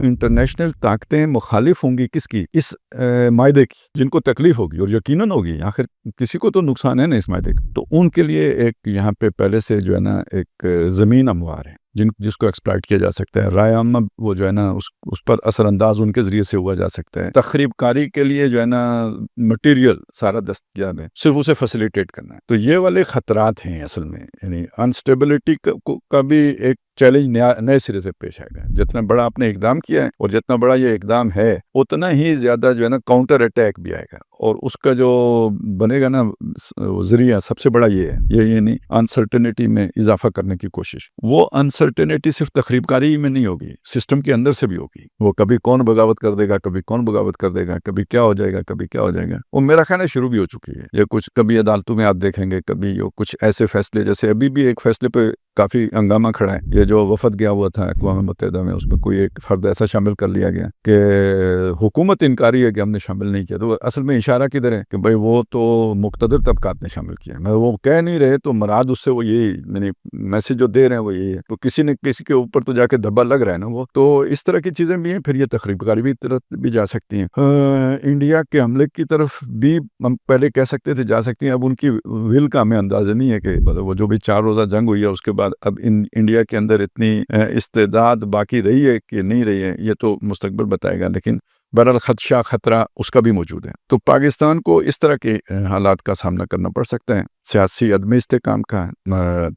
International طاقتیں مخالف ہوں گی کس کی؟ اس معاہدے کی، جن کو تکلیف ہوگی اور یقیناً ہوگی، آخر کسی کو تو نقصان ہے نا اس معاہدے کا، تو ان کے لیے ایک یہاں پہ پہلے سے جو ہے نا ایک زمین ہموار ہے جس کو ایکسپلائٹ کیا جا سکتا ہے. رائے عامہ وہ جو ہے نا اس پر اثر انداز ان کے ذریعے سے ہوا جا سکتا ہے. تخریب کاری کے لیے جو ہے نا مٹیریل سارا دستیاب ہے، صرف اسے فیسیلیٹیٹ کرنا ہے. تو یہ والے خطرات ہیں اصل میں، یعنی انسٹیبلٹی کا بھی ایک چیلنج نئے سرے سے پیش آئے گا. جتنا بڑا آپ نے اقدام کیا ہے اور جتنا بڑا یہ اقدام ہے اتنا ہی زیادہ جو ہے نا کاؤنٹر اٹیک بھی آئے گا، اور اس کا جو بنے گا نا ذریعہ سب سے بڑا یہ ہے، یہ یعنی انسرٹینٹی میں اضافہ کرنے کی کوشش. وہ انسرٹینٹی صرف تخریب کاری میں نہیں ہوگی، سسٹم کے اندر سے بھی ہوگی. وہ کبھی کون بغاوت کر دے گا، کبھی کون بغاوت کر دے گا، کبھی کیا ہو جائے گا، کبھی کیا ہو جائے گا. وہ میرا خیال ہے شروع بھی ہو چکی ہے. یہ کچھ کبھی عدالتوں میں آپ دیکھیں گے، کبھی کچھ ایسے فیصلے، جیسے ابھی بھی ایک فیصلے پہ کافی ہنگامہ کھڑا ہے. یہ جو وفد گیا ہوا تھا اقوام متحدہ میں، اس میں کوئی ایک فرد ایسا شامل کر لیا گیا کہ حکومت انکاری ہے کہ ہم نے شامل نہیں کیا. تو اصل میں اشارہ کدھر ہے کہ بھائی وہ تو مقتدر طبقات نے شامل کیا، وہ کہہ نہیں رہے تو مراد اس سے وہ یہی، یعنی میسج جو دے رہے ہیں وہ یہی ہے. تو کسی نے کسی کے اوپر تو جا کے دھبا لگ رہا ہے نا. وہ تو اس طرح کی چیزیں بھی ہیں. پھر یہ تخریب کاری بھی طرف بھی جا سکتی ہیں. انڈیا کے حملے کی طرف بھی ہم پہلے کہہ سکتے تھے جا سکتی ہیں. اب ان کی ول کا ہمیں اندازہ نہیں ہے کہ وہ جو بھی 4 روزہ جنگ ہوئی ہے اس کے بعد اب انڈیا کے اندر اتنی استعداد باقی رہی ہے کہ نہیں رہی ہے، یہ تو مستقبل بتائے گا. لیکن بہرحال خدشہ خطرہ اس کا بھی موجود ہے. تو پاکستان کو اس طرح کے حالات کا سامنا کرنا پڑ سکتا ہے، سیاسی عدم استحکام کا،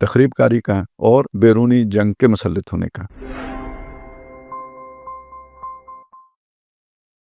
تخریب کاری کا، اور بیرونی جنگ کے مسلط ہونے کا.